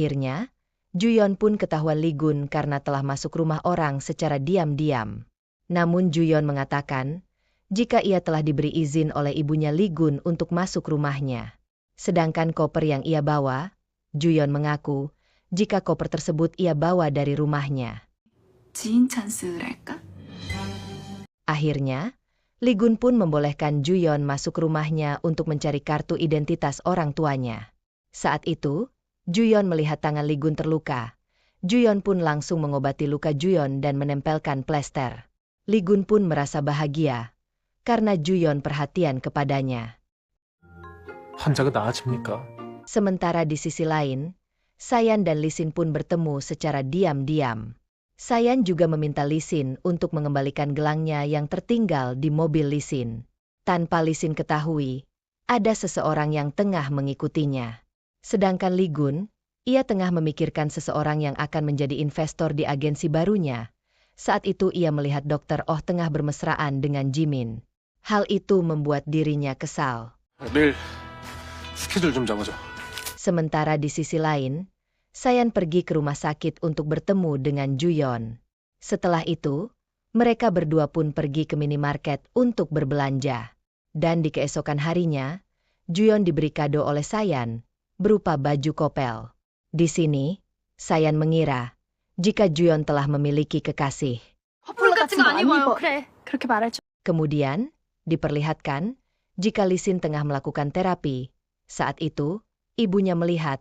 Akhirnya, Juyon pun ketahuan Lee Gun karena telah masuk rumah orang secara diam-diam. Namun Juyon mengatakan, jika ia telah diberi izin oleh ibunya Lee Gun untuk masuk rumahnya. Sedangkan koper yang ia bawa, Juyon mengaku, jika koper tersebut ia bawa dari rumahnya. 지인 찬스랄까? Akhirnya, Lee Gun pun membolehkan Juyon masuk rumahnya untuk mencari kartu identitas orang tuanya. Saat itu, Juyon melihat tangan Lee Gun terluka. Juyon pun langsung mengobati luka Juyon dan menempelkan plester. Lee Gun pun merasa bahagia, karena Juyon perhatian kepadanya. 환자가 나아집니까? Sementara di sisi lain, Sayan dan Lee Sin pun bertemu secara diam-diam. Sayan juga meminta Lee Sin untuk mengembalikan gelangnya yang tertinggal di mobil Lee Sin. Tanpa Lee Sin ketahui, ada seseorang yang tengah mengikutinya. Sedangkan Lee Gun, ia tengah memikirkan seseorang yang akan menjadi investor di agensi barunya. Saat itu ia melihat Dr. Oh tengah bermesraan dengan Jimin. Hal itu membuat dirinya kesal. 내일 스케줄 좀 잡아줘. Sementara di sisi lain, Sayan pergi ke rumah sakit untuk bertemu dengan Juyon. Setelah itu, mereka berdua pun pergi ke minimarket untuk berbelanja. Dan di keesokan harinya, Juyon diberi kado oleh Sayan, berupa baju kopel. Di sini, Sayan mengira, jika Juyon telah memiliki kekasih. 커플 같은 거 안 입어요. 그래, 그렇게 말해줘. Kemudian, diperlihatkan, jika Lee Sin tengah melakukan terapi. Saat itu, ibunya melihat,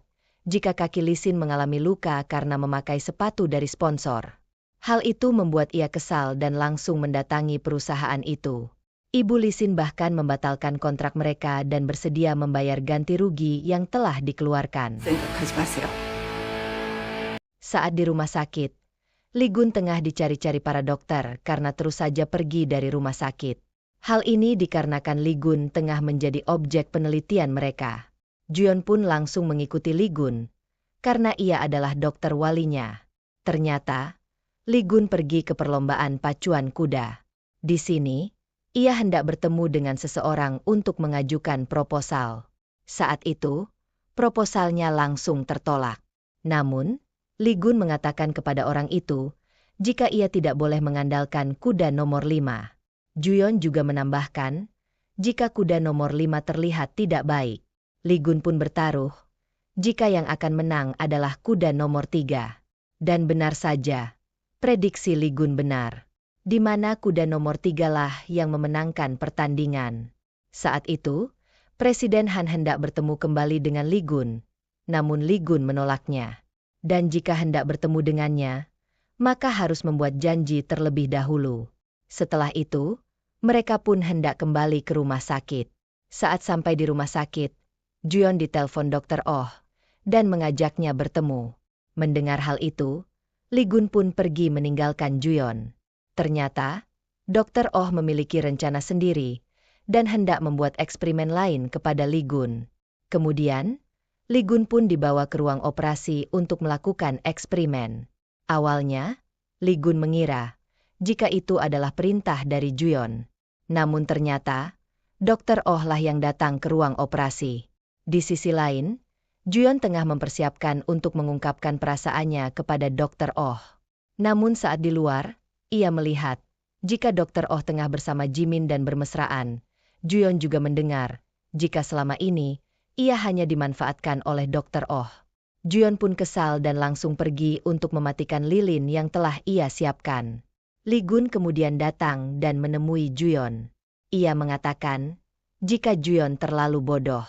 jika kaki Lee Sin mengalami luka karena memakai sepatu dari sponsor. Hal itu membuat ia kesal dan langsung mendatangi perusahaan itu. Ibu Lee Sin bahkan membatalkan kontrak mereka dan bersedia membayar ganti rugi yang telah dikeluarkan. 생각하지 마세요. Saat di rumah sakit, Lee Gun tengah dicari-cari para dokter karena terus saja pergi dari rumah sakit. Hal ini dikarenakan Lee Gun tengah menjadi objek penelitian mereka. Juyon pun langsung mengikuti Lee Gun, karena ia adalah dokter walinya. Ternyata, Lee Gun pergi ke perlombaan pacuan kuda. Di sini, ia hendak bertemu dengan seseorang untuk mengajukan proposal. Saat itu, proposalnya langsung tertolak. Namun, Lee Gun mengatakan kepada orang itu, jika ia tidak boleh mengandalkan kuda nomor 5. Juyon juga menambahkan, jika kuda nomor 5 terlihat tidak baik. Lee Gun pun bertaruh, jika yang akan menang adalah kuda nomor 3. Dan benar saja, prediksi Lee Gun benar, di mana kuda nomor 3 lah yang memenangkan pertandingan. Saat itu, Presiden Han hendak bertemu kembali dengan Lee Gun, namun Lee Gun menolaknya. Dan jika hendak bertemu dengannya, maka harus membuat janji terlebih dahulu. Setelah itu, mereka pun hendak kembali ke rumah sakit. Saat sampai di rumah sakit, Juyon ditelepon Dr. Oh, dan mengajaknya bertemu. Mendengar hal itu, Lee Gun pun pergi meninggalkan Juyon. Ternyata, Dr. Oh memiliki rencana sendiri, dan hendak membuat eksperimen lain kepada Lee Gun. Kemudian, Lee Gun pun dibawa ke ruang operasi untuk melakukan eksperimen. Awalnya, Lee Gun mengira, jika itu adalah perintah dari Juyon. Namun ternyata, Dr. Oh lah yang datang ke ruang operasi. Di sisi lain, Juyon tengah mempersiapkan untuk mengungkapkan perasaannya kepada Dr. Oh. Namun saat di luar, ia melihat, jika Dr. Oh tengah bersama Jimin dan bermesraan, Juyon juga mendengar, jika selama ini, ia hanya dimanfaatkan oleh Dr. Oh. Juyon pun kesal dan langsung pergi untuk mematikan lilin yang telah ia siapkan. Lee Gun kemudian datang dan menemui Juyon. Ia mengatakan, jika Juyon terlalu bodoh.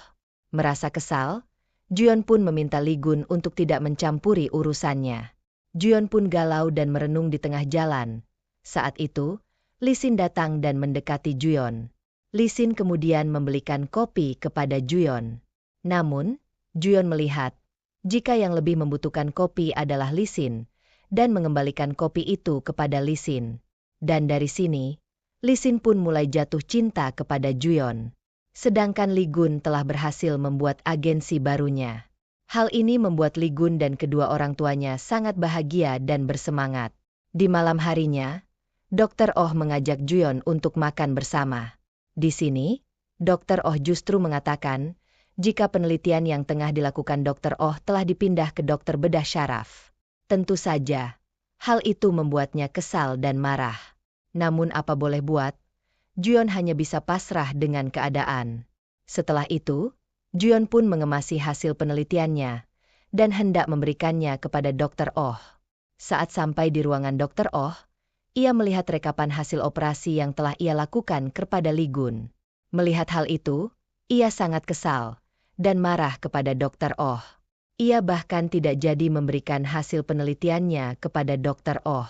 Merasa kesal, Juyon pun meminta Lee Gun untuk tidak mencampuri urusannya. Juyon pun galau dan merenung di tengah jalan. Saat itu, Lee Sin datang dan mendekati Juyon. Lee Sin kemudian membelikan kopi kepada Juyon. Namun, Juyon melihat, jika yang lebih membutuhkan kopi adalah Lee Sin, dan mengembalikan kopi itu kepada Lee Sin. Dan dari sini, Lee Sin pun mulai jatuh cinta kepada Juyon. Sedangkan Lee Gun telah berhasil membuat agensi barunya. Hal ini membuat Lee Gun dan kedua orang tuanya sangat bahagia dan bersemangat. Di malam harinya, Dr. Oh mengajak Juyon untuk makan bersama. Di sini, Dr. Oh justru mengatakan, jika penelitian yang tengah dilakukan Dr. Oh telah dipindah ke dokter bedah syaraf. Tentu saja, hal itu membuatnya kesal dan marah. Namun apa boleh buat, Juyeon hanya bisa pasrah dengan keadaan. Setelah itu, Juyeon pun mengemasi hasil penelitiannya dan hendak memberikannya kepada Dr. Oh. Saat sampai di ruangan Dr. Oh, ia melihat rekapan hasil operasi yang telah ia lakukan kepada Lee Gun. Melihat hal itu, ia sangat kesal dan marah kepada Dr. Oh. Ia bahkan tidak jadi memberikan hasil penelitiannya kepada Dr. Oh.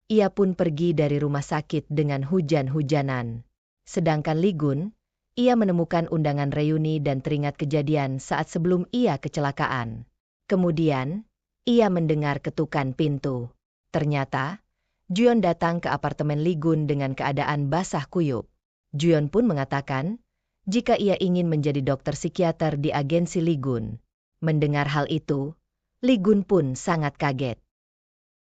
Ia pun pergi dari rumah sakit dengan hujan-hujanan. Sedangkan Lee Gun, ia menemukan undangan reuni dan teringat kejadian saat sebelum ia kecelakaan. Kemudian, ia mendengar ketukan pintu. Ternyata, Juyeon datang ke apartemen Lee Gun dengan keadaan basah kuyup. Juyeon pun mengatakan, jika ia ingin menjadi dokter psikiater di agensi Lee Gun. Mendengar hal itu, Lee Gun pun sangat kaget.